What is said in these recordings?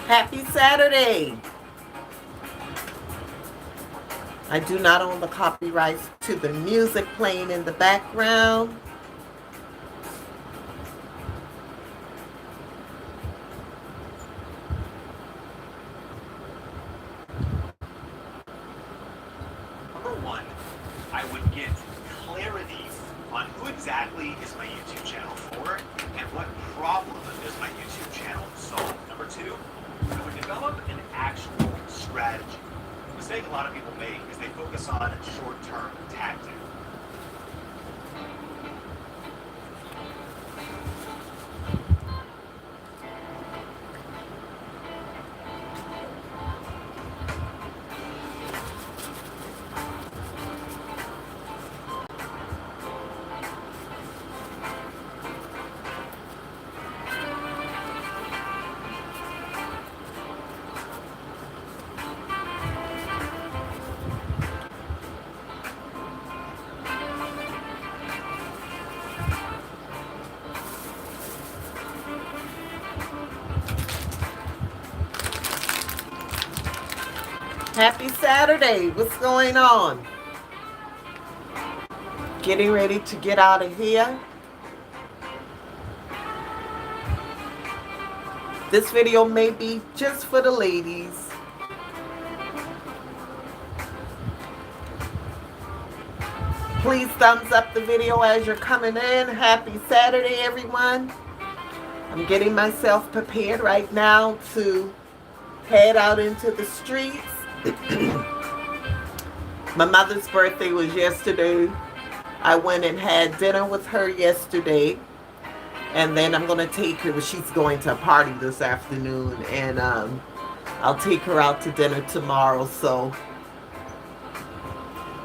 Happy Saturday. I do not own the copyrights to the music playing in the background. Number one, I would get clarity on who exactly is my YouTube channel for and what problem does my YouTube channel solve. Number two, I would develop an actual strategy. The mistake a lot of people make is they focus on short-term tactics. Happy Saturday. What's going on? Getting ready to get out of here. This video may be just for the ladies. Please thumbs up the video as you're coming in. Happy Saturday, everyone. I'm getting myself prepared right now to head out into the streets. My mother's birthday was yesterday. I went and had dinner with her yesterday. And then I'm going to take her, she's going to a party this afternoon. And I'll take her out to dinner tomorrow. So,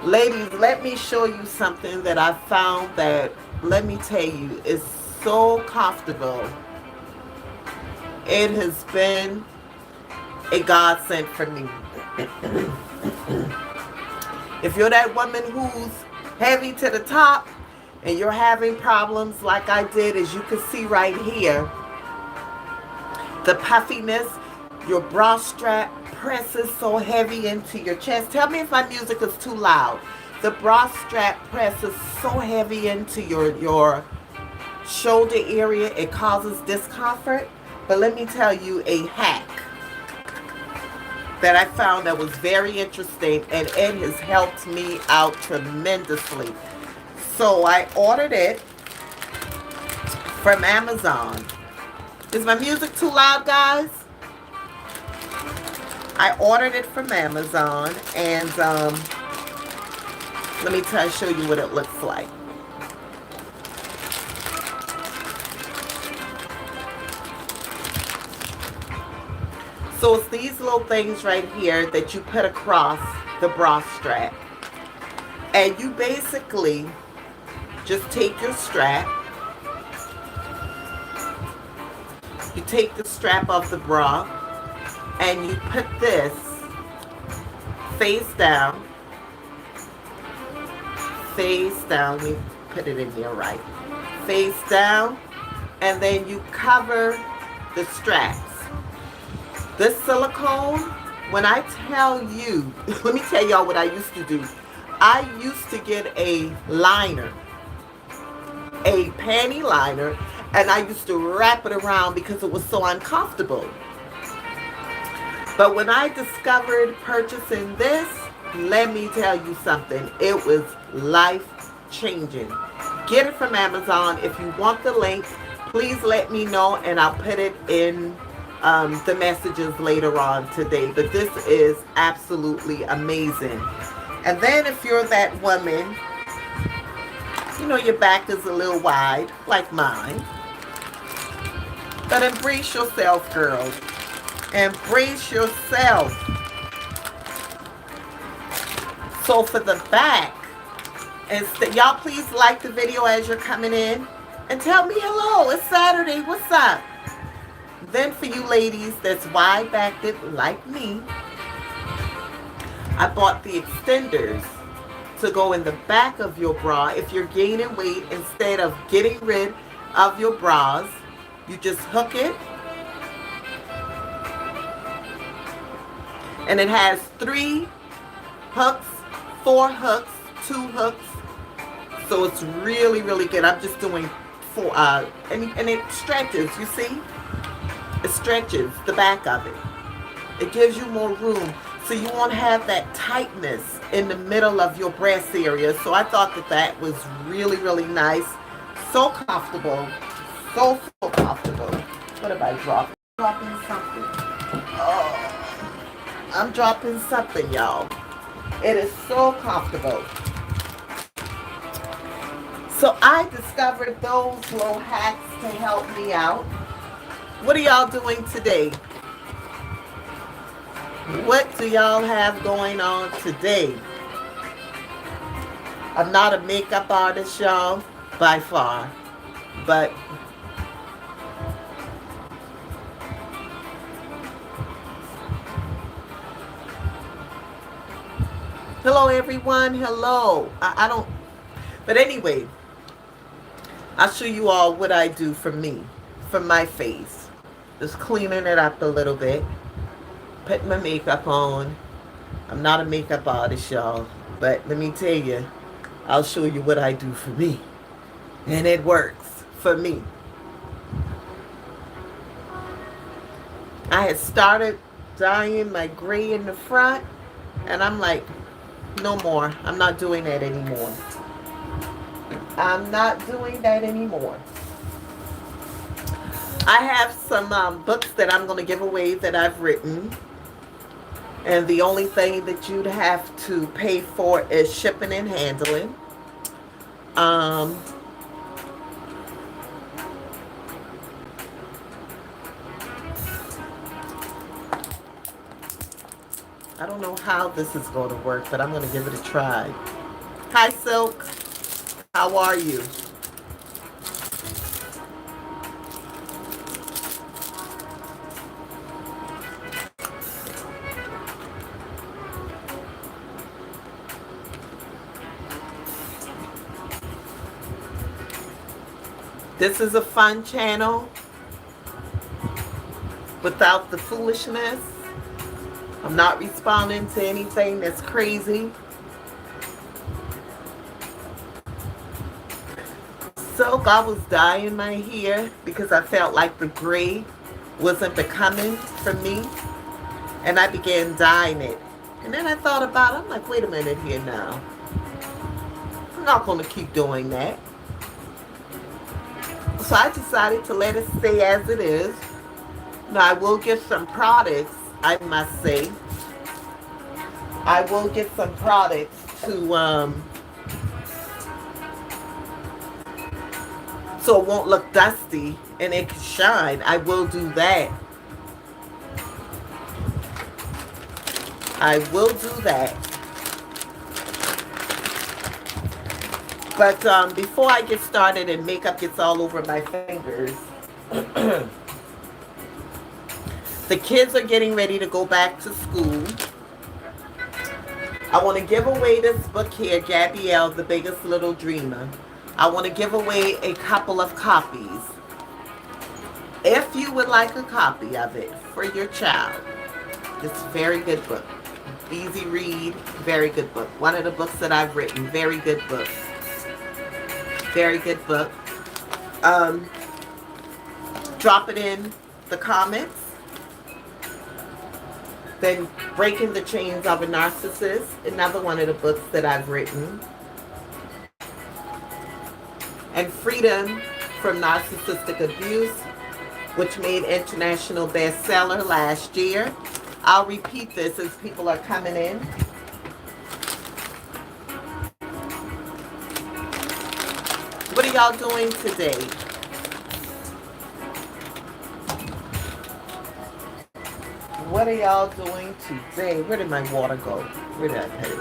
ladies, let me show you something that I found that, let me tell you, is so comfortable. It has been a godsend for me. If you're that woman who's heavy to the top and you're having problems like I did, as you can see right here, the puffiness, your bra strap presses so heavy into your chest. Tell me if my music is too loud. The bra strap presses so heavy into your shoulder area, it causes discomfort. But let me tell you a hack that I found that was very interesting, and it has helped me out tremendously. So I ordered it from Amazon. Is my music too loud, guys? I ordered it from Amazon, and let me show you what it looks like. So it's these little things right here that you put across the bra strap. And you basically just take your strap. You take the strap off the bra and you put this face down. Face down. Let me put it in there right. Face down. And then you cover the straps. This silicone, when I tell you, let me tell y'all what I used to do. I used to get a liner, a panty liner, and I used to wrap it around because it was so uncomfortable. But when I discovered purchasing this, let me tell you something. It was life-changing. Get it from Amazon. If you want the link, please let me know, and I'll put it in the messages later on today. But this is absolutely amazing. And then if you're that woman, you know, your back is a little wide like mine, but embrace yourself, girls. Embrace yourself. So for the back, y'all please like the video as you're coming in and tell me hello. It's Saturday. What's up? Then for you ladies that's wide-backed like me, I bought the extenders to go in the back of your bra. If you're gaining weight, instead of getting rid of your bras, you just hook it And it has 3 hooks, 4 hooks, 2 hooks. So it's really, really good. I'm just doing 4, and it stretches, you see? It stretches the back of it. It gives you more room. So you won't have that tightness in the middle of your breast area. So I thought that that was really, really nice. So comfortable. So comfortable. What am I dropping? Dropping something. Oh, I'm dropping something, y'all. It is so comfortable. So I discovered those little hacks to help me out. What are y'all doing today? What do y'all have going on today? I'm not a makeup artist, y'all, by far. But hello, everyone. Hello. I don't... But anyway, I'll show you all what I do for me, for my face. Just cleaning it up a little bit. Putting my makeup on. I'm not a makeup artist, y'all. But let me tell you, I'll show you what I do for me. And it works for me. I had started dyeing my gray in the front. And I'm like, no more. I'm not doing that anymore. I'm not doing that anymore. I have some books that I'm going to give away that I've written. And the only thing that you'd have to pay for is shipping and handling. I don't know how this is going to work, but I'm going to give it a try. Hi, Silk. How are you? This is a fun channel without the foolishness. I'm not responding to anything that's crazy. So I was dyeing my hair because I felt like the gray wasn't becoming for me. And I began dyeing it. And then I thought about it. I'm like, wait a minute here now. I'm not going to keep doing that. So I decided to let it stay as it is. Now I will get some products, I must say. I will get some products to so it won't look dusty and it can shine. I will do that. I will do that. But before I get started and makeup gets all over my fingers, the kids are getting ready to go back to school. I want to give away this book here, Gabrielle, The Biggest Little Dreamer. I want to give away a couple of copies. If you would like a copy of it for your child, it's a very good book. Easy read, very good book. One of the books that I've written, very good book. Very good book. Drop it in the comments. Then Breaking the Chains of a Narcissist, another one of the books that I've written. And Freedom from Narcissistic Abuse, which made international bestseller last year. I'll repeat this as people are coming in. What are y'all doing today? What are y'all doing today? Where did my water go? Where did I put it?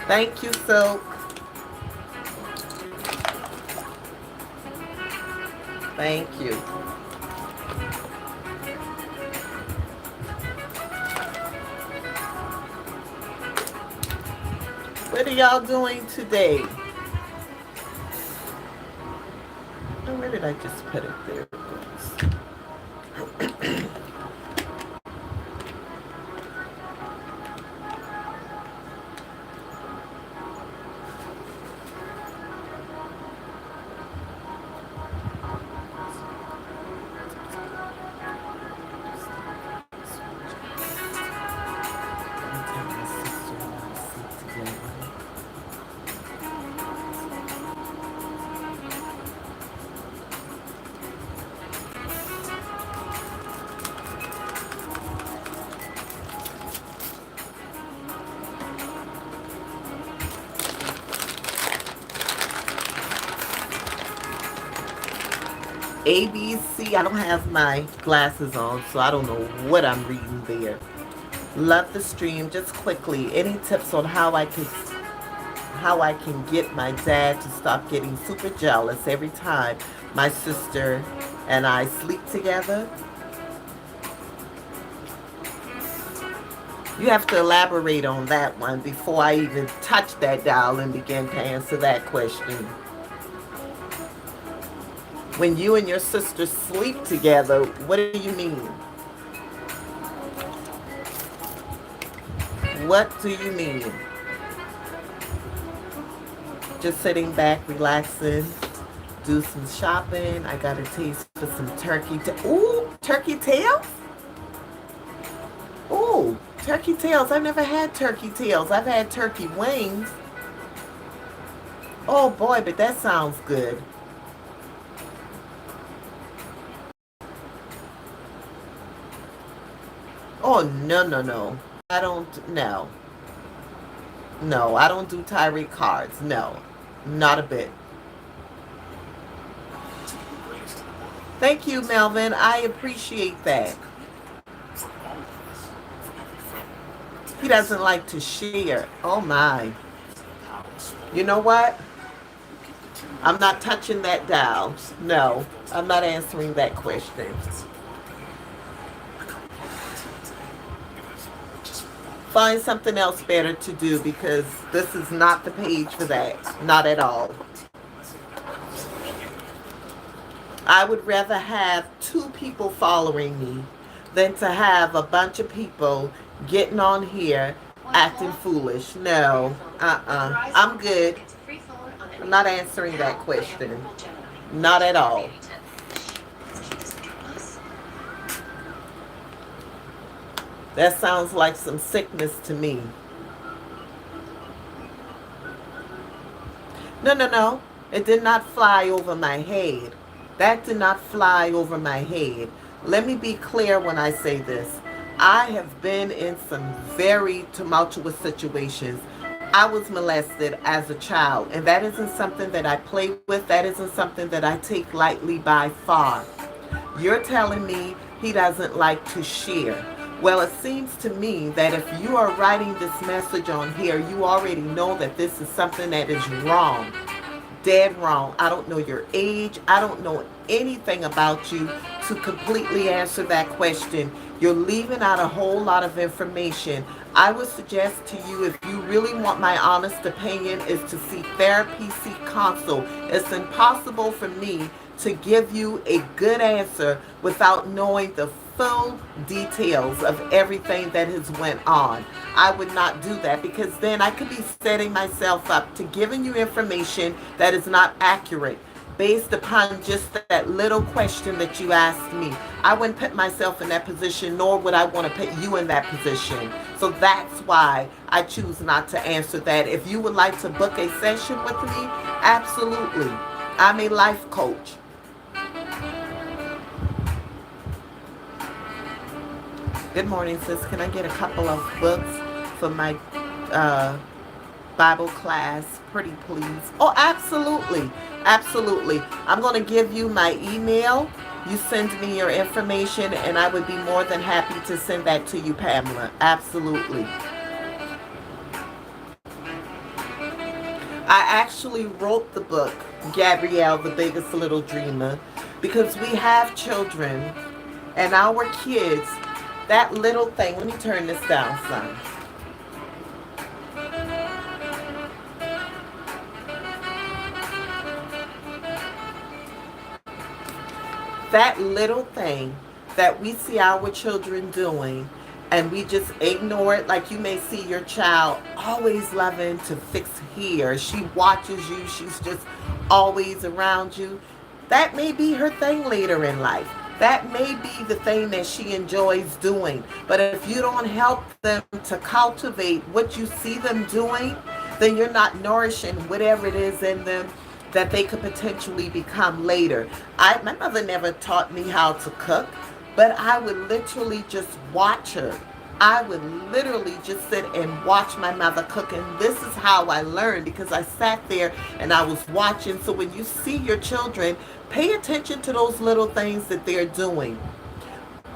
Thank you, Silk. Thank you. What are y'all doing today? Where did I just put it? There it goes. ABC. I don't have my glasses on, so I don't know what I'm reading there. Love the stream. Just quickly, any tips on how I can get my dad to stop getting super jealous every time my sister and I sleep together? You have to elaborate on that one before I even touch that dial and begin to answer that question. When you and your sister sleep together, what do you mean? What do you mean? Just sitting back, relaxing, do some shopping. I got a taste for some turkey. Ooh, turkey tails? Ooh, turkey tails. I've never had turkey tails. I've had turkey wings. Oh boy, but that sounds good. Oh, no, no, no. I don't, no. No, I don't do Tyree cards. No, not a bit. Thank you, Melvin. I appreciate that. He doesn't like to share. Oh, my. You know what? I'm not touching that dial. No, I'm not answering that question. Find something else better to do because this is not the page for that. Not at all. I would rather have 2 people following me than to have a bunch of people getting on here acting foolish. No. I'm good. I'm not answering that question. Not at all. That sounds like some sickness to me. No, no, no. It did not fly over my head. That did not fly over my head. Let me be clear when I say this. I have been in some very tumultuous situations. I was molested as a child, and that isn't something that I play with. That isn't something that I take lightly by far. You're telling me he doesn't like to share. Well, it seems to me that if you are writing this message on here, you already know that this is something that is wrong. Dead wrong. I don't know your age. I don't know anything about you to completely answer that question. You're leaving out a whole lot of information. I would suggest to you, if you really want my honest opinion, is to see therapy, seek counsel. It's impossible for me to give you a good answer without knowing the full details of everything that has went on. I would not do that because then I could be setting myself up to giving you information that is not accurate based upon just that little question that you asked me. I wouldn't put myself in that position, nor would I want to put you in that position. So that's why I choose not to answer that. If you would like to book a session with me, absolutely. I'm a life coach. Good morning, sis. Can I get a couple of books for my Bible class? Pretty please. Oh, absolutely. Absolutely. I'm going to give you my email. You send me your information, and I would be more than happy to send that to you, Pamela. Absolutely. I actually wrote the book, Gabrielle, the Biggest Little Dreamer, because we have children, and our kids, that little thing, let me turn this down some. that little thing that we see our children doing and we just ignore it. Like you may see your child always loving to fix hair. She watches you. She's just always around you. That may be her thing later in life. That may be the thing that she enjoys doing. But if you don't help them to cultivate what you see them doing, then you're not nourishing whatever it is in them that they could potentially become later. My mother never taught me how to cook, but I would literally just watch her. I would literally just sit and watch my mother cook, and this is how I learned, because I sat there and I was watching. So when you see your children, pay attention to those little things that they're doing.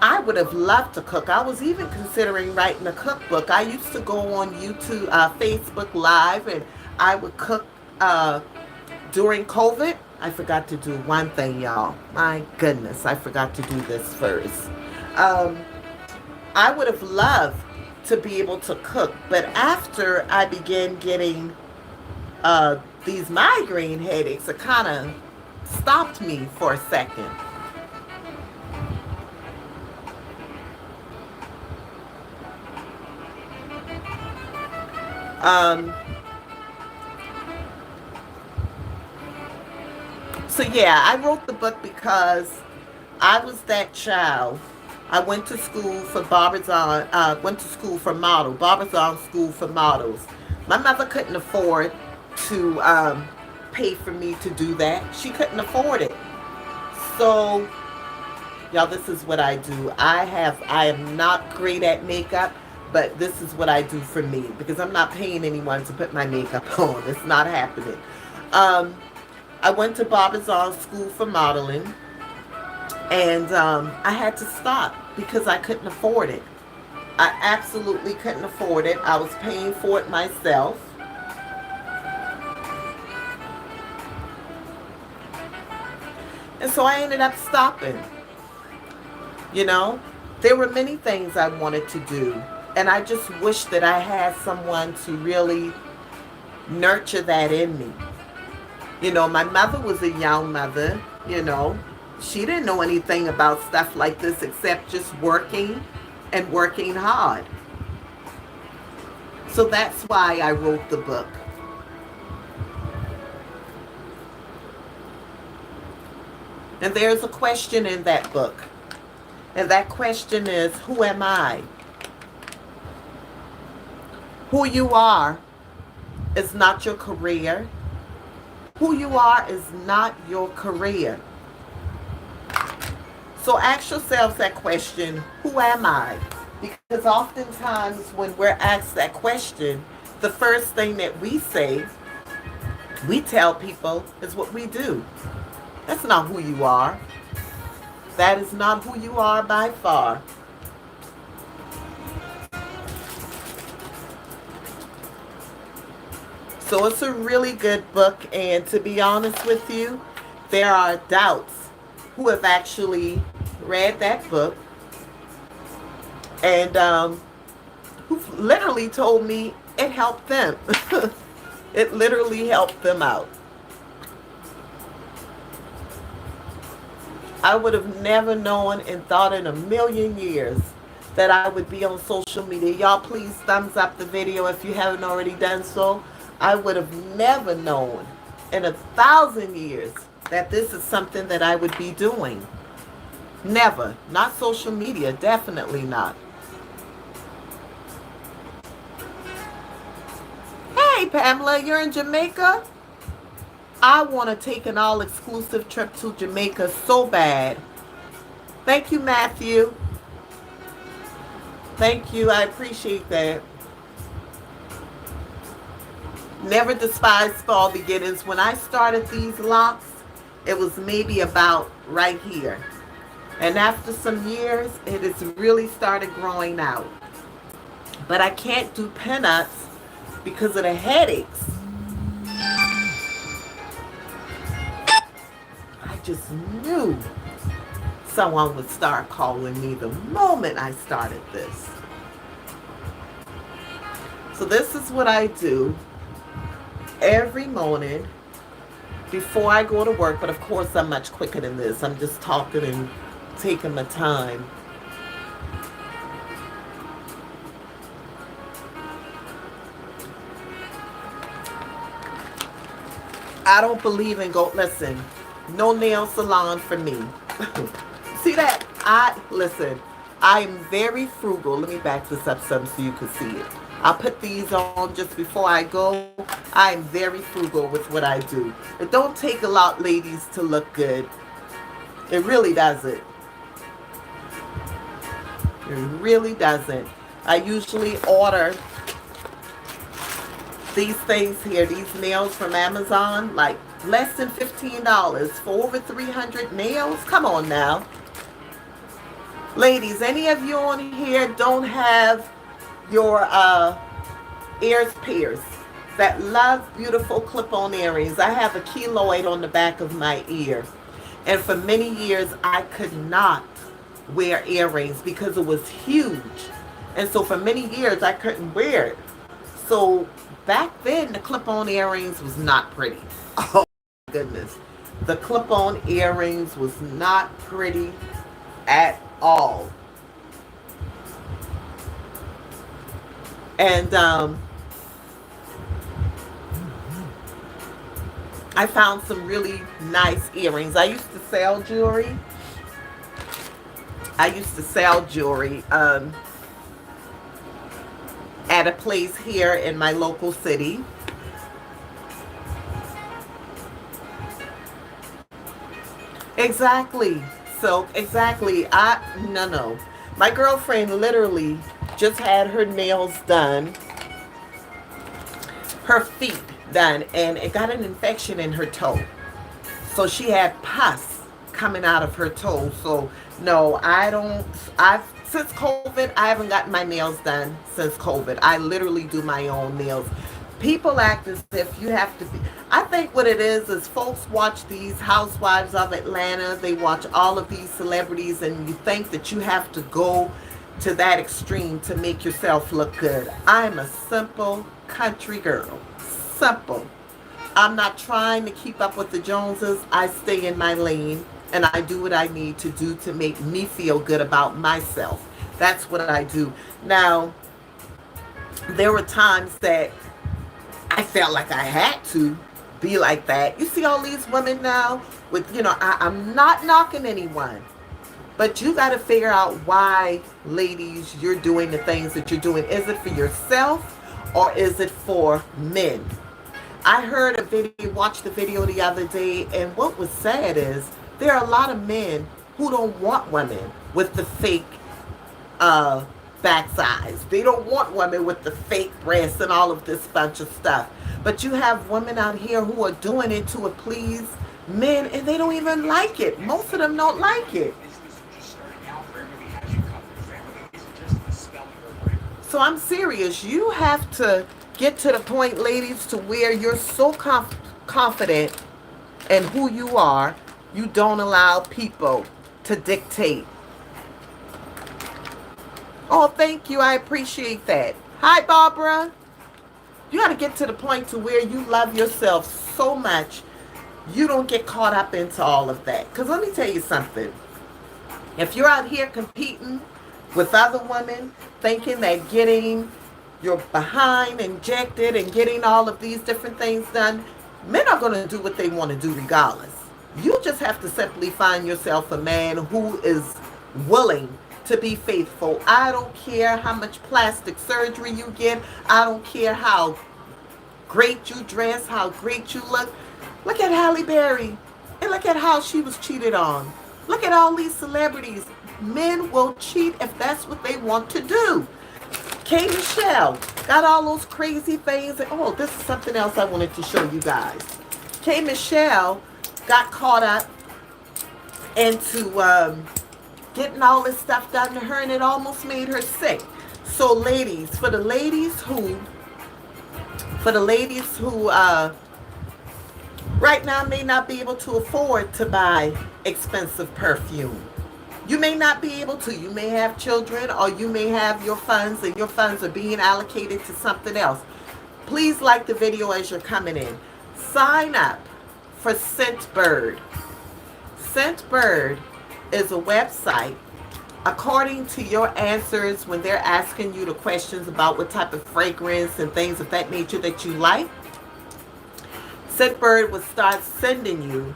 I would have loved to cook. I was even considering writing a cookbook. I used to go on YouTube, Facebook Live, and I would cook during COVID. I forgot to do one thing, y'all. My goodness, I forgot to do this first. I would have loved to be able to cook, but after I began getting these migraine headaches, it kind of stopped me for a second. So yeah, I wrote the book because I was that child. I went to school for went to school for Barbizon School for Models. My mother couldn't afford to pay for me to do that. She couldn't afford it. So, y'all, this is what I do. I am not great at makeup, but this is what I do for me, because I'm not paying anyone to put my makeup on. It's not happening. I went to Barbizon School for Modeling, and I had to stop because I couldn't afford it. I absolutely couldn't afford it. I was paying for it myself. And so I ended up stopping. You know, there were many things I wanted to do, and I just wish that I had someone to really nurture that in me. You know, my mother was a young mother, you know. She didn't know anything about stuff like this except just working and working hard. So that's why I wrote the book. And there's a question in that book. And that question is, who am I? Who you are is not your career. Who you are is not your career. So ask yourselves that question, who am I? Because oftentimes when we're asked that question, the first thing that we say, we tell people, is what we do. That's not who you are. That is not who you are by far. So it's a really good book, and to be honest with you, there are adults who have actually read that book and who've literally told me it helped them. It literally helped them out. I would have never known and thought in a million years that I would be on social media. Y'all please thumbs up the video if you haven't already done so. I would have never known in 1,000 years that this is something that I would be doing. Never. Not social media. Definitely not. Hey, Pamela, you're in Jamaica? I want to take an all-exclusive trip to Jamaica so bad. Thank you, Matthew. Thank you. I appreciate that. Never despise small beginnings. When I started these locks, it was maybe about right here. And after some years, it has really started growing out. But I can't do pinups because of the headaches. I just knew someone would start calling me the moment I started this. So this is what I do every morning. before I go to work, but of course I'm much quicker than this. I'm just talking and taking my time. I don't believe in listen, no nail salon for me. See that? Listen, I am very frugal. Let me back this up some so you can see it. I'll put these on just before I go. I am very frugal with what I do. It don't take a lot, ladies, to look good. It really doesn't. It really doesn't. I usually order these things here, these nails from Amazon, like less than $15 for over 300 nails. Come on now. Ladies, any of you on here don't have your ears pierced that love beautiful clip-on earrings? I have a keloid on the back of my ear. And for many years, I could not wear earrings because it was huge. And so for many years, I couldn't wear it. So back then, the clip-on earrings was not pretty. Oh, my goodness. The clip-on earrings was not pretty at all. And I found some really nice earrings. I used to sell jewelry. At a place here in my local city. Exactly. So, exactly. No. My girlfriend literally just had her nails done, her feet done, and it got an infection in her toe. So she had pus coming out of her toe. So, no, since COVID, I haven't gotten my nails done since COVID. I literally do my own nails. People act as if you have to be. I think what it is folks watch these Housewives of Atlanta. They watch all of these celebrities, and you think that you have to go to that extreme to make yourself look good. I'm a simple country girl. Simple. I'm not trying to keep up with the Joneses. I stay in my lane, and I do what I need to do to make me feel good about myself. That's what I do. Now, there were times that I felt like I had to be like that. You see all these women now with, I'm not knocking anyone, but you got to figure out why, ladies, you're doing the things that you're doing. Is it for yourself or is it for men? I watched the video the other day, and what was sad is there are a lot of men who don't want women with the fake backsides. They don't want women with the fake breasts and all of this bunch of stuff. But you have women out here who are doing it to please men, and they don't even like it. Most of them don't like it. So I'm serious. You have to get to the point, ladies, to where you're so confident in who you are, you don't allow people to dictate. Oh, thank you. I appreciate that. Hi, Barbara. You got to get to the point to where you love yourself so much you don't get caught up into all of that. Because let me tell you something. If you're out here competing with other women, thinking that getting your behind injected and getting all of these different things done, men are going to do what they want to do regardless. You just have to simply find yourself a man who is willing to be faithful. I don't care how much plastic surgery you get. I don't care how great you dress, how great you look. Look at Halle Berry, and look at how she was cheated on. Look at all these celebrities. Men will cheat if that's what they want to do. K. Michelle got all those crazy things. Oh, this is something else I wanted to show you guys. K. Michelle got caught up into getting all this stuff done to her, and it almost made her sick. So ladies, for the ladies who right now may not be able to afford to buy expensive perfume. You may not be able to. You may have children, or you may have your funds, and your funds are being allocated to something else. Please like the video as you're coming in. Sign up for Scentbird. Scentbird is a website. According to your answers when they're asking you the questions about what type of fragrance and things of that nature that you like, Scentbird will start sending you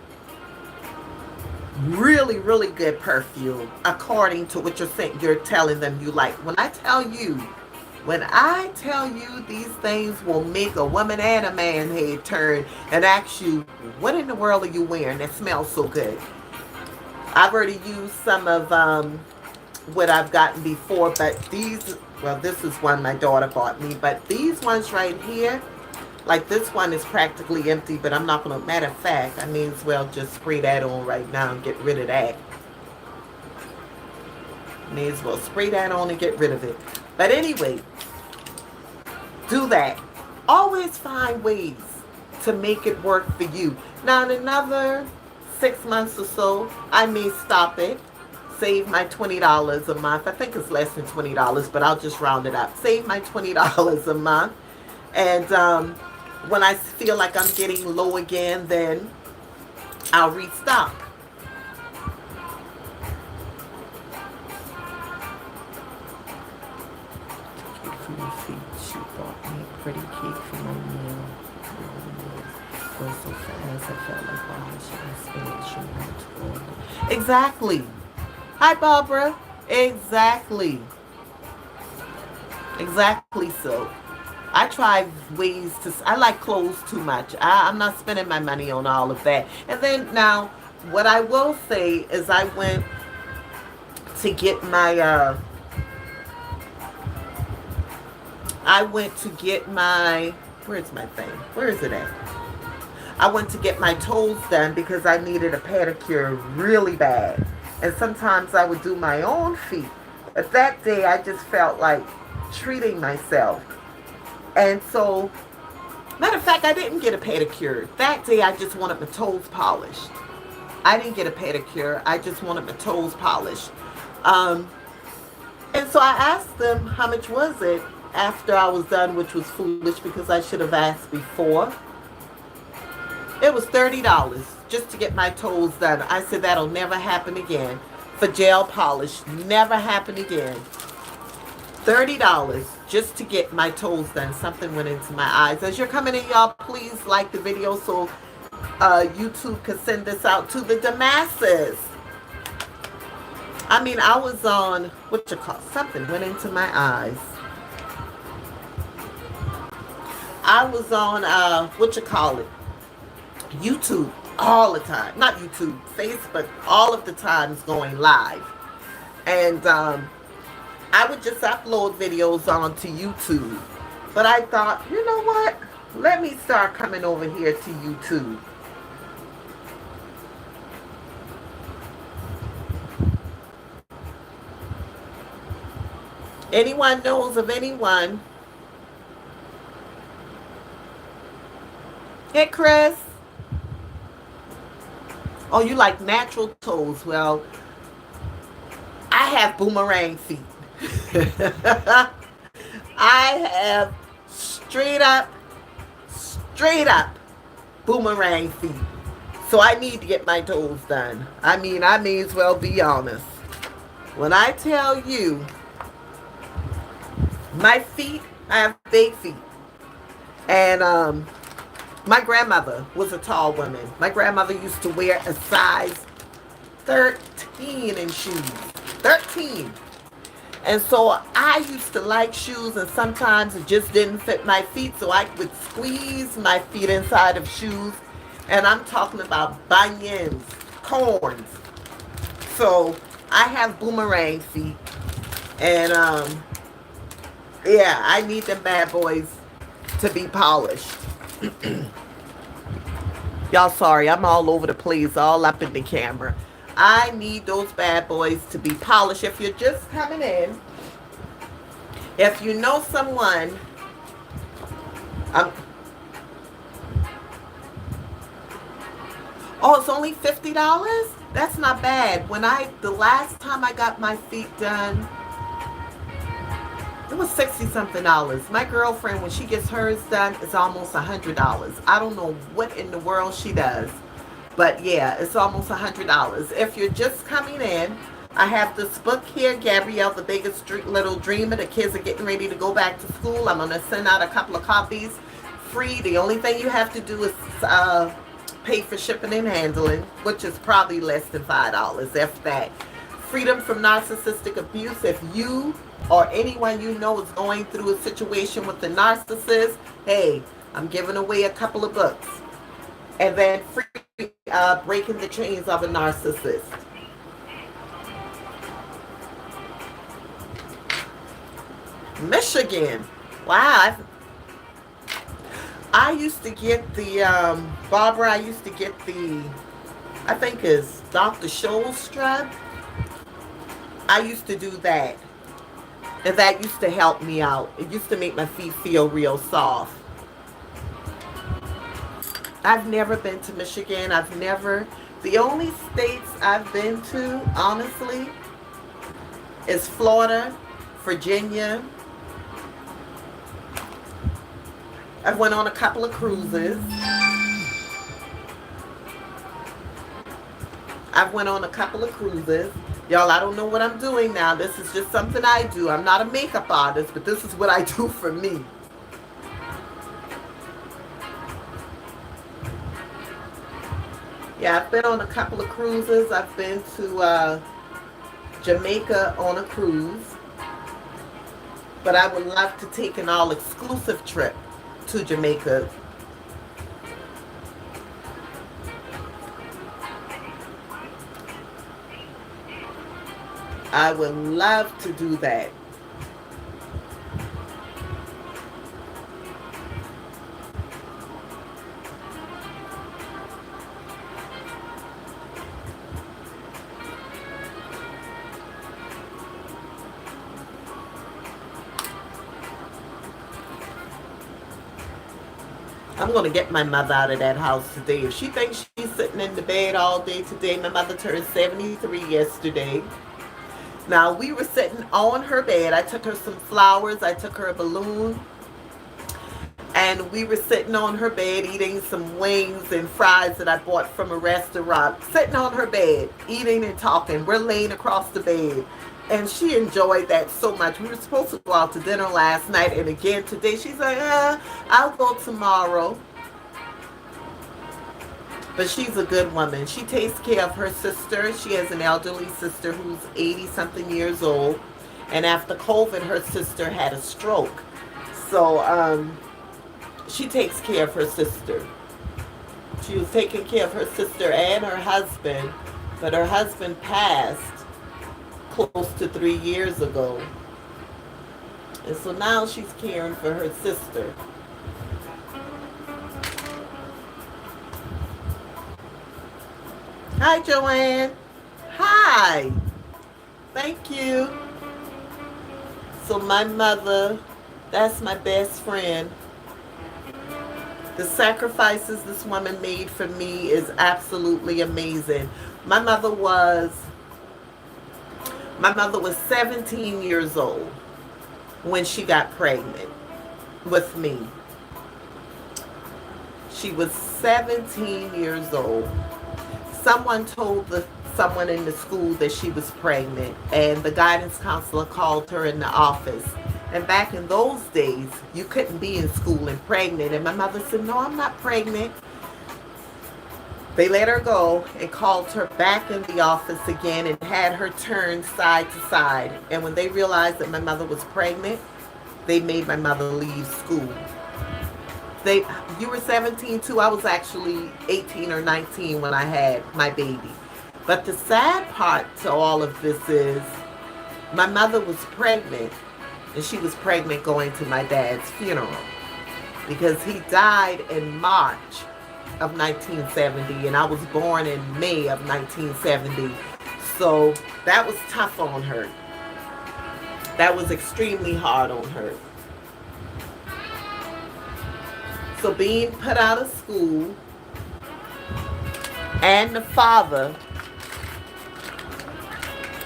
really, really good perfume according to what you're telling them you like. When I tell you these things will make a woman and a man head turn and ask you, what in the world are you wearing that smells so good? I've already used some of what I've gotten before, but these, well, this is one my daughter bought me, but these ones right here, like this one is practically empty, but I'm not going to, matter of fact, I may as well just spray that on right now and get rid of that. May as well spray that on and get rid of it. But anyway, do that. Always find ways to make it work for you. Now in another 6 months or so, I may stop it. Save my $20 a month. I think it's less than $20, but I'll just round it up. Save my $20 a month. And when I feel like I'm getting low again, then I'll restock. She bought me a pretty cake for my meal. It was so fast. I felt like, wow, she was spinach. Exactly. Hi, Barbara. Exactly. Exactly so. I try ways to, I like clothes too much. I'm not spending my money on all of that. And then now, what I will say is I went to get my, where's my thing? Where is it at? I went to get my toes done because I needed a pedicure really bad. And sometimes I would do my own feet. But that day I just felt like treating myself. And so, matter of fact, I didn't get a pedicure. That day I just wanted my toes polished. I didn't get a pedicure. I just wanted my toes polished. And so I asked them how much was it after I was done, which was foolish because I should have asked before. It was $30 just to get my toes done. I said that'll never happen again. For gel polish, never happen again. $30 just to get my toes done. Something went into my eyes. As you're coming in, y'all, please like the video so YouTube can send this out to the masses. I mean, I was on, something went into my eyes. I was on, YouTube all the time. Not YouTube, Facebook, all of the times going live. And I would just upload videos onto YouTube. But I thought, you know what? Let me start coming over here to YouTube. Anyone knows of anyone? Hey, Chris. Oh, you like natural toes? Well, I have boomerang feet. I have straight up boomerang feet. So I need to get my toes done. I mean, I may as well be honest. When I tell you, my feet, I have big feet. And my grandmother was a tall woman. My grandmother used to wear a size 13 in shoes. 13. And so I used to like shoes, and sometimes it just didn't fit my feet, so I would squeeze my feet inside of shoes. And I'm talking about bunions, corns. So I have boomerang feet. And yeah, I need them bad boys to be polished. Y'all sorry, I'm all over the place, all up in the camera. I need those bad boys to be polished. If you're just coming in, if you know someone, oh, it's only $50? That's not bad. The last time I got my feet done, it was $60-something. My girlfriend, when she gets hers done, it's almost $100. I don't know what in the world she does. But yeah, it's almost $100. If you're just coming in, I have this book here, Gabrielle, The Biggest Little Dreamer. The kids are getting ready to go back to school. I'm going to send out a couple of copies free. The only thing you have to do is pay for shipping and handling, which is probably less than $5, if that. Freedom from Narcissistic Abuse. If you or anyone you know is going through a situation with the narcissist, hey, I'm giving away a couple of books. And then free Breaking the Chains of a Narcissist. Michigan. Wow. I used to get the, Barbara, I used to get the, I think it's Dr. Scholl's strap. I used to do that. And that used to help me out. It used to make my feet feel real soft. I've never been to Michigan. The only states I've been to, honestly, is Florida, Virginia. I went on a couple of cruises. Y'all, I don't know what I'm doing now. This is just something I do. I'm not a makeup artist, but this is what I do for me. Yeah, I've been on a couple of cruises. I've been to Jamaica on a cruise. But I would love to take an all-exclusive trip to Jamaica. I would love to do that. I'm going to get my mother out of that house today. If she thinks she's sitting in the bed all day today, my mother turned 73 yesterday. Now, we were sitting on her bed. I took her some flowers. I took her a balloon. And we were sitting on her bed eating some wings and fries that I bought from a restaurant. Sitting on her bed, eating and talking. We're laying across the bed. And she enjoyed that so much. We were supposed to go out to dinner last night. And again today, she's like, I'll go tomorrow. But she's a good woman. She takes care of her sister. She has an elderly sister who's 80-something years old. And after COVID, her sister had a stroke. So she takes care of her sister. She was taking care of her sister and her husband. But her husband passed close to 3 years ago. And so now she's caring for her sister. Hi, Joanne. Hi. Thank you. So my mother, that's my best friend. The sacrifices this woman made for me is absolutely amazing. My mother was 17 years old when she got pregnant with me. She was 17 years old. Someone told someone in the school that she was pregnant, and the guidance counselor called her in the office. And back in those days, you couldn't be in school and pregnant. And my mother said, no, I'm not pregnant. They let her go and called her back in the office again and had her turn side to side. And when they realized that my mother was pregnant, they made my mother leave school. You were 17 too. I was actually 18 or 19 when I had my baby. But the sad part to all of this is my mother was pregnant, and she was pregnant going to my dad's funeral because he died in March of 1970, and I was born in May of 1970. So that was tough on her. That was extremely hard on her. So being put out of school and the father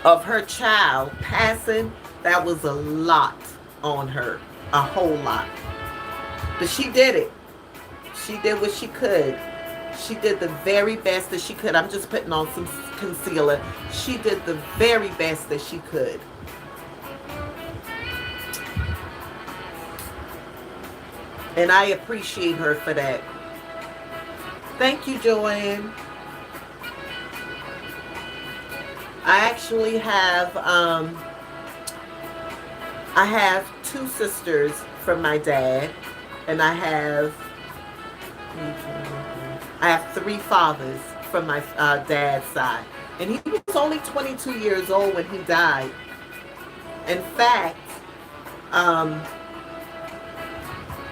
of her child passing, that was a lot on her, a whole lot. But she did it. She did what she could. She did the very best that she could. I'm just putting on some concealer. She did the very best that she could. And I appreciate her for that. Thank you, Joanne. I actually have I have two sisters from my dad, and I have three fathers from my dad's side. And he was only 22 years old when he died. In fact,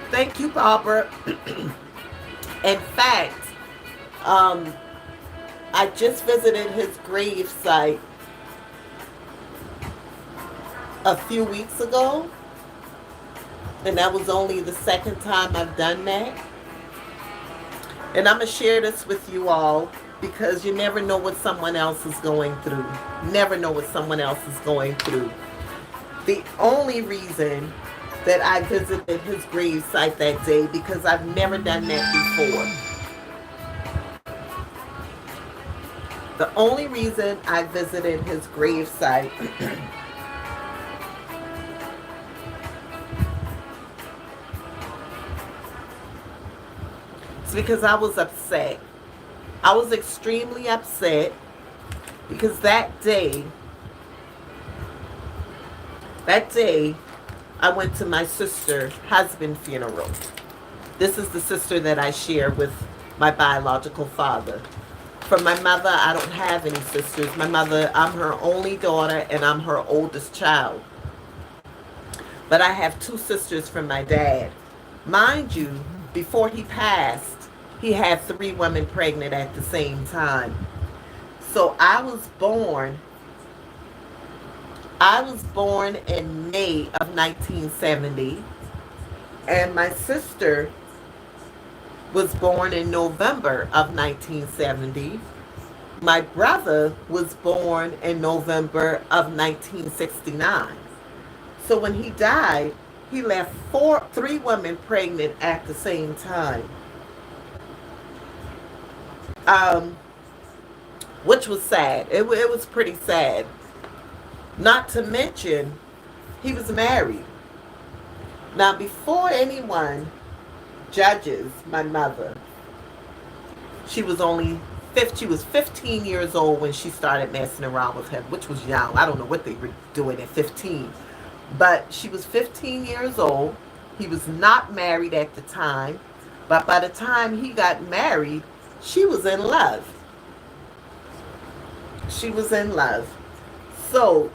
thank you, Barbara. In fact, I just visited his grave site a few weeks ago, and that was only the second time I've done that. And I'm going to share this with you all because you never know what someone else is going through. Never know what someone else is going through. The only reason that I visited his grave site that day, because I've never done that before. The only reason I visited his grave site is because I was upset. I was extremely upset because that day I went to my sister's husband's funeral. This is the sister that I share with my biological father. From my mother, I don't have any sisters. My mother, I'm her only daughter, and I'm her oldest child. But I have two sisters from my dad. Mind you, before he passed, he had 3 women pregnant at the same time. So I was born in May of 1970, and my sister was born in November of 1970. My brother was born in November of 1969. So when he died, he left 3 women pregnant at the same time. Which was sad. It was pretty sad. Not to mention, he was married. Now, before anyone judges my mother, she was 15 years old when she started messing around with him, which was young. I don't know what they were doing at 15. But she was 15 years old. He was not married at the time. But by the time he got married, she was in love. She was in love. So,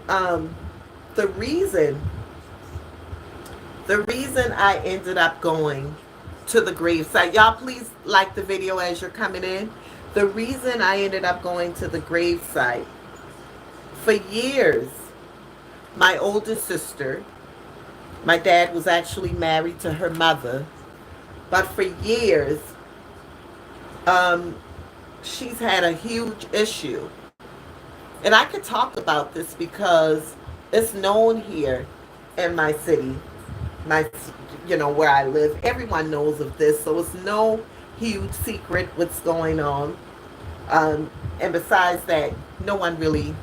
the reason I ended up going to the gravesite, y'all please like the video as you're coming in. The reason I ended up going to the gravesite, for years, my oldest sister, my dad was actually married to her mother, but for years, she's had a huge issue. And I could talk about this because it's known here in my city, where I live. Everyone knows of this, so it's no huge secret what's going on. And besides that, no one really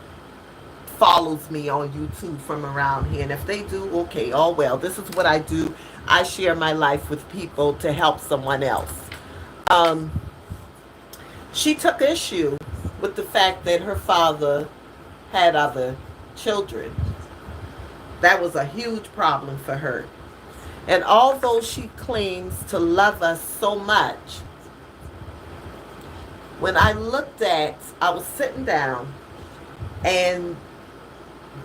follows me on YouTube from around here. And if they do, okay, all well. This is what I do. I share my life with people to help someone else. She took issue with the fact that her father had other children. That was a huge problem for her. And although she claims to love us so much, when I was sitting down, and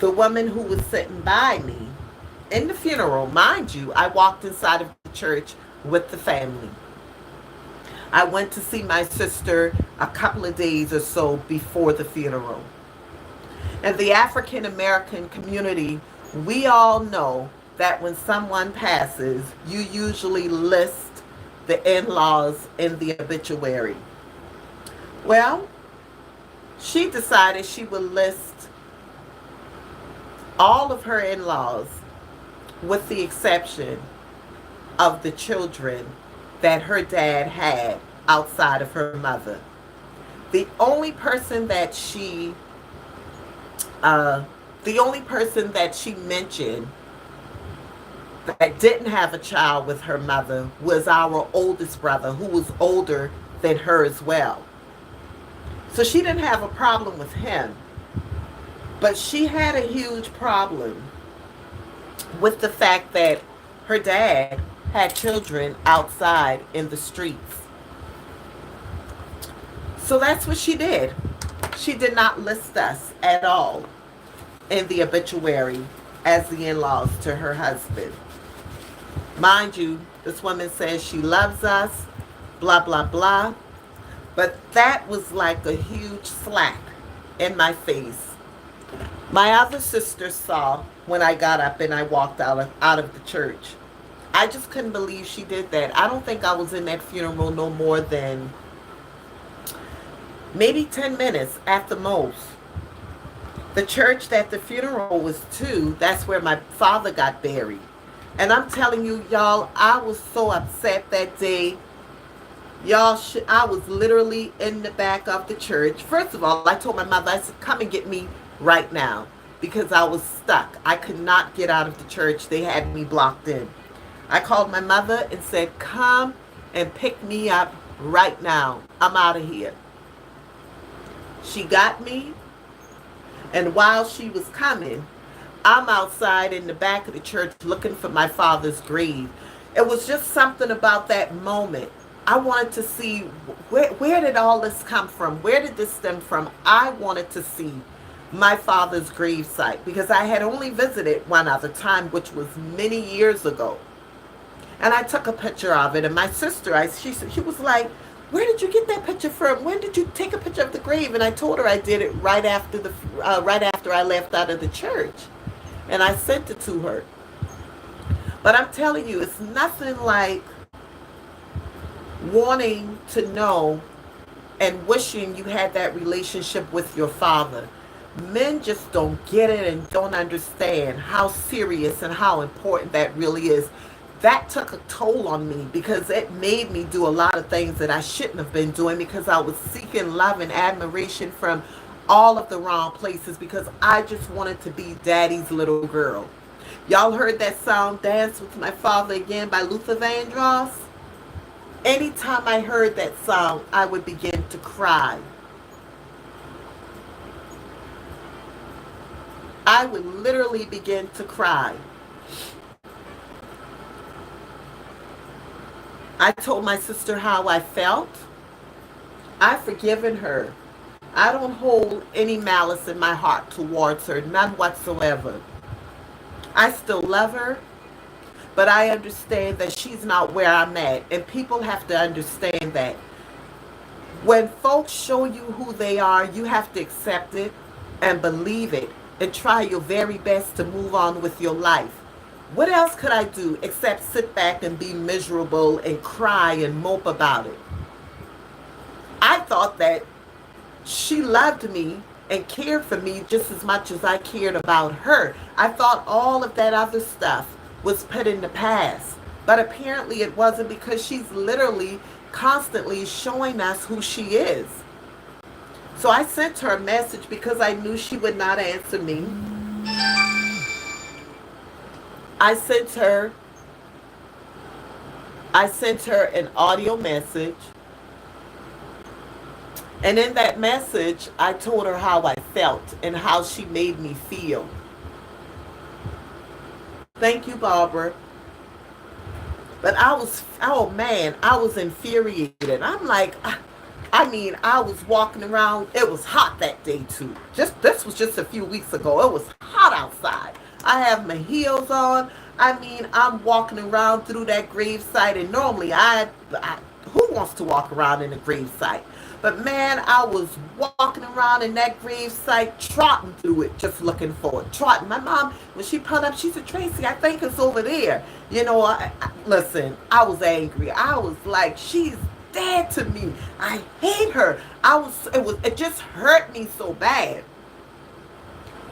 the woman who was sitting by me in the funeral, mind you, I walked inside of the church with the family. I went to see my sister a couple of days or so before the funeral. And the African American community, we all know that when someone passes, you usually list the in-laws in the obituary. Well, she decided she would list all of her in-laws with the exception of the children that her dad had outside of her mother. The only person that uh, she mentioned that didn't have a child with her mother was our oldest brother, who was older than her as well. So she didn't have a problem with him, but she had a huge problem with the fact that her dad had children outside in the streets. So that's what she did. She did not list us at all in the obituary as the in-laws to her husband. Mind you, this woman says she loves us, blah, blah, blah. But that was like a huge slap in my face. My other sister saw when I got up and I walked out of the church. I just couldn't believe she did that. I don't think I was in that funeral no more than maybe 10 minutes at the most. The church that the funeral was to, that's where my father got buried. And I'm telling you, y'all, I was so upset that day. Y'all, I was literally in the back of the church. First of all, I told my mother, I said, come and get me right now, because I was stuck. I could not get out of the church. They had me blocked in. I called my mother and said, come and pick me up right now. I'm out of here. She got me, and while she was coming, I'm outside in the back of the church looking for my father's grave. It was just something about that moment. I wanted to see where did all this come from? Where did this stem from? I wanted to see my father's grave site, because I had only visited one other time, which was many years ago. And I took a picture of it, and my sister, she was like, where did you get that picture from? When did you take a picture of the grave? And I told her I did it right after I left out of the church, and I sent it to her. But I'm telling you, it's nothing like wanting to know and wishing you had that relationship with your father. Men just don't get it and don't understand how serious and how important that really is. That took a toll on me, because it made me do a lot of things that I shouldn't have been doing, because I was seeking love and admiration from all of the wrong places, because I just wanted to be daddy's little girl. Y'all heard that song, Dance With My Father Again by Luther Vandross? Anytime I heard that song, I would begin to cry. I would literally begin to cry. I told my sister how I felt. I've forgiven her. I don't hold any malice in my heart towards her, none whatsoever. I still love her, but I understand that she's not where I'm at, and people have to understand that. When folks show you who they are, you have to accept it and believe it and try your very best to move on with your life. What else could I do except sit back and be miserable and cry and mope about it? I thought that she loved me and cared for me just as much as I cared about her. I thought all of that other stuff was put in the past. But apparently it wasn't, because she's literally constantly showing us who she is. So I sent her a message because I knew she would not answer me. I sent her an audio message. And in that message, I told her how I felt and how she made me feel. Thank you, Barbara. But I was infuriated. I'm like, I was walking around. It was hot that day too. This was just a few weeks ago. It was hot outside. I have my heels on. I'm walking around through that gravesite, and normally who wants to walk around in a gravesite? But man, I was walking around in that gravesite, trotting through it, just looking for it. Trotting. My mom, when she pulled up, she said, "Tracy, I think it's over there." Listen, I was angry. I was like, she's dead to me. I hate her. It just hurt me so bad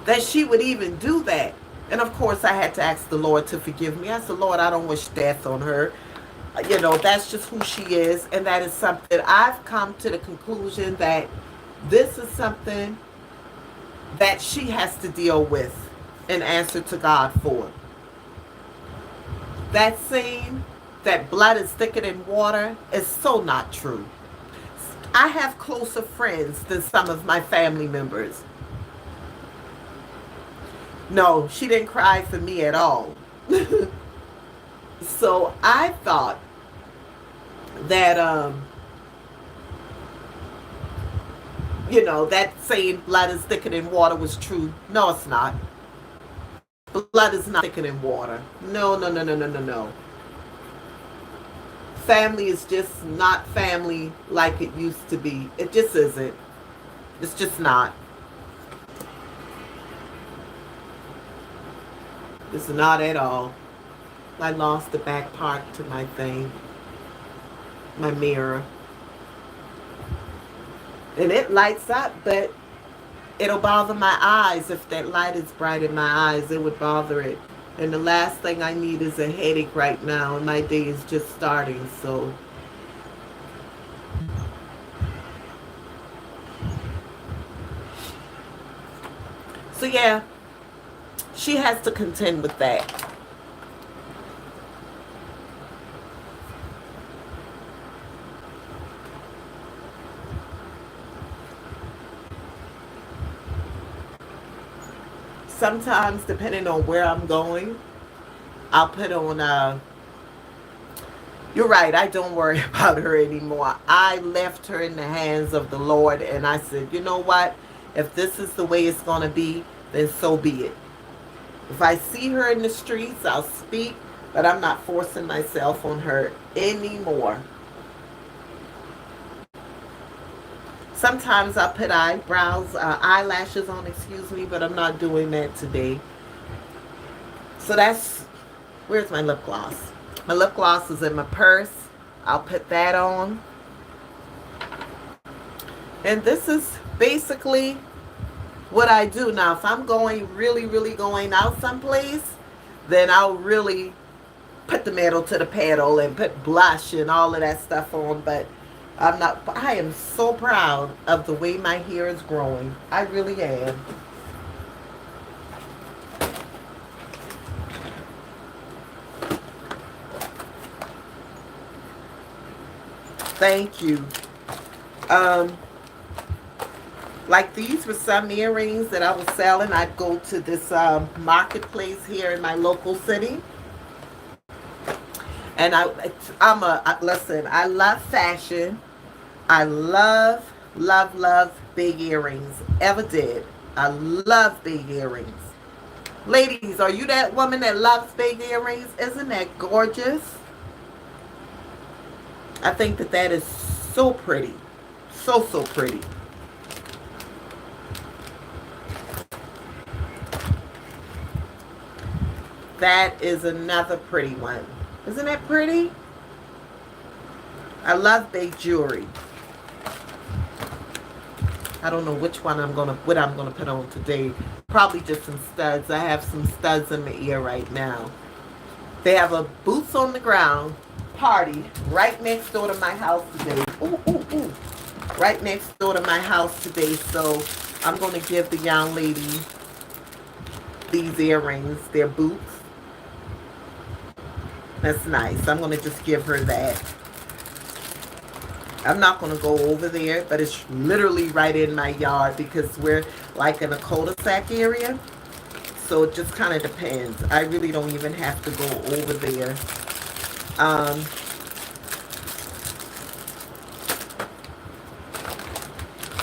that she would even do that. And of course, I had to ask the Lord to forgive me. I said, Lord, I don't wish death on her. You know, that's just who she is, and that is something I've come to the conclusion that this is something that she has to deal with and answer to God for. That saying that blood is thicker than water is so not true. I have closer friends than some of my family members. No, she didn't cry for me at all. So I thought that you know, that saying blood is thicker than water was true. No, it's not. Blood is not thicker than water. No, no, no, no, no, no, no. Family is just not family like it used to be. It just isn't. It's just not. It's not at all. I lost the back part to my thing, my mirror. And it lights up, but it'll bother my eyes. If that light is bright in my eyes, it would bother it. And the last thing I need is a headache right now, and my day is just starting, so. So yeah, she has to contend with that. Sometimes, depending on where I'm going, I'll put on, you're right, I don't worry about her anymore. I left her in the hands of the Lord, and I said, you know what? If this is the way it's going to be, then so be it. If I see her in the streets, I'll speak, but I'm not forcing myself on her anymore. Sometimes I put eyelashes on, excuse me, but I'm not doing that today. So that's, where's my lip gloss? My lip gloss is in my purse. I'll put that on. And this is basically what I do. Now, if I'm going really going out someplace, then I'll really put the metal to the pedal and put blush and all of that stuff on, but I am so proud of the way my hair is growing. I really am. Thank you. Like these were some earrings that I was selling. I'd go to this marketplace here in my local city. And listen, I love fashion. I love big earrings. Ever did. I love big earrings. Ladies, are you that woman that loves big earrings? Isn't that gorgeous? I think that is so pretty. So pretty. That is another pretty one. Isn't that pretty? I love big jewelry. I don't know which one what I'm gonna put on today. Probably just some studs. I have some studs in my ear right now. They have a boots on the ground party right next door to my house today. Ooh. Right next door to my house today. So I'm gonna give the young lady these earrings, their boots. That's nice. I'm gonna just give her that. I'm not going to go over there, but it's literally right in my yard because we're like in a cul-de-sac area. So it just kind of depends. I really don't even have to go over there.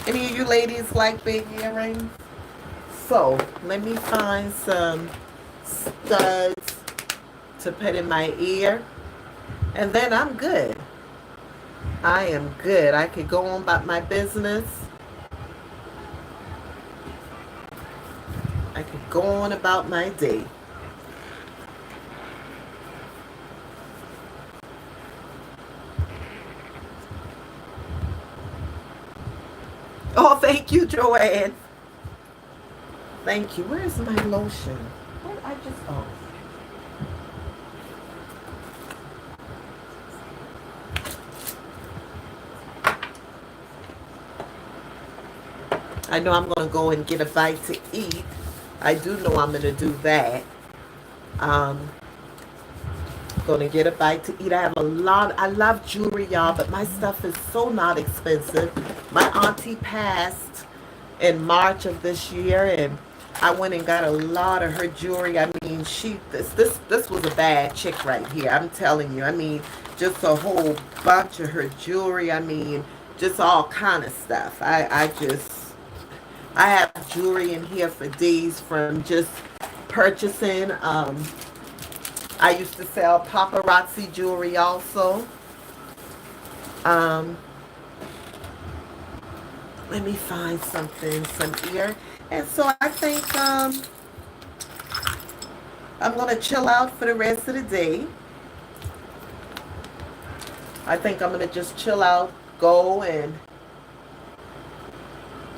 Any of you ladies like big earrings? So let me find some studs to put in my ear. And then I'm good. I am good. I could go on about my business. I could go on about my day. Oh, thank you, Joanne. Thank you. Where's my lotion? Oh. I know I'm going to go and get a bite to eat. I do know I'm going to do that. Um, Going to get a bite to eat. I have a lot. I love jewelry, y'all, but my stuff is so not expensive. My auntie passed in March of this year, and I went and got a lot of her jewelry. I mean, this was a bad chick right here. I'm telling you. I mean, just a whole bunch of her jewelry. I mean, just all kind of stuff. I have jewelry in here for days from just purchasing. I used to sell paparazzi jewelry also. Let me find something, some ear. And so I think I'm going to chill out for the rest of the day. I think I'm going to just chill out, go and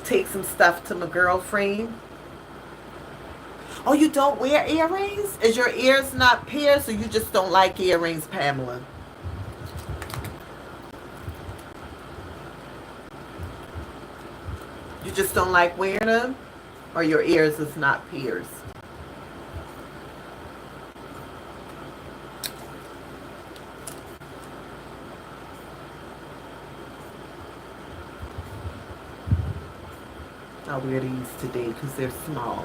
take some stuff to my girlfriend. Oh, you don't wear earrings? Is your ears not pierced, or you just don't like earrings, Pamela? You just don't like wearing them? Or your ears is not pierced? I'll wear these today because they're small.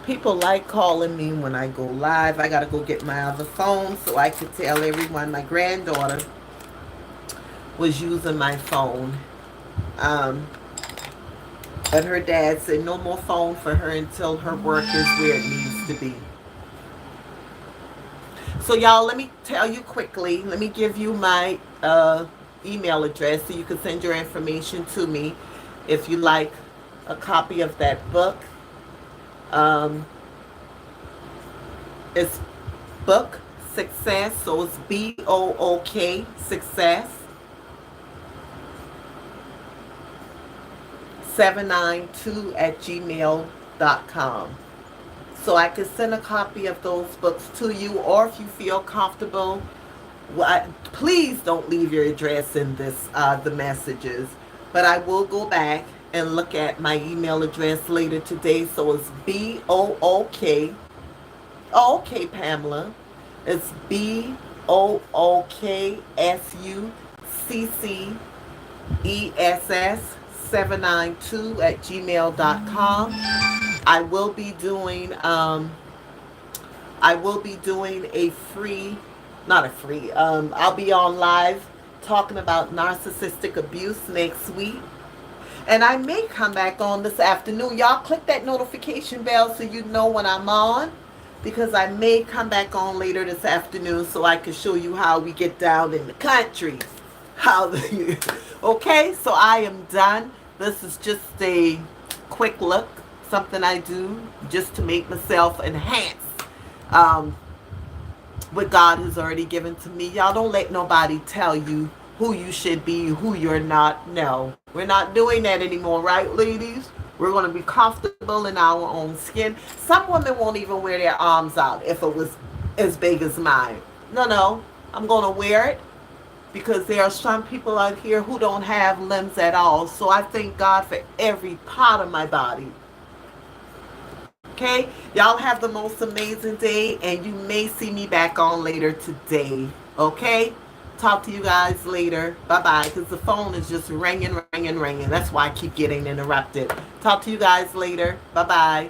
People like calling me when I go live. I got to go get my other phone so I could tell everyone. My granddaughter was using my phone. But her dad said no more phone for her until her work is where it needs to be. So y'all, let me tell you quickly. Let me give you my email address so you can send your information to me if you like a copy of that book. It's Book Success, so it's BOOK Success 792@gmail.com. So I can send a copy of those books to you, or if you feel comfortable, please don't leave your address in this the messages. But I will go back and look at my email address later today. So it's BOOK. Oh, okay, Pamela. It's BOOKSUCCESS 792@gmail.com. I will be doing a free, not a free, I'll be on live talking about narcissistic abuse next week. And I may come back on this afternoon. Y'all click that notification bell so you know when I'm on, because I may come back on later this afternoon so I can show you how we get down in the country. Okay, so I am done. This is just a quick look, something I do just to make myself enhance what God has already given to me. Y'all don't let nobody tell you who you should be, who you're not. No, we're not doing that anymore, right, ladies? We're going to be comfortable in our own skin. Some women won't even wear their arms out if it was as big as mine. No, I'm going to wear it because there are some people out here who don't have limbs at all. So I thank God for every part of my body. Okay? Y'all have the most amazing day, and you may see me back on later today. Okay? Talk to you guys later. Bye-bye. Because the phone is just ringing. That's why I keep getting interrupted. Talk to you guys later. Bye-bye.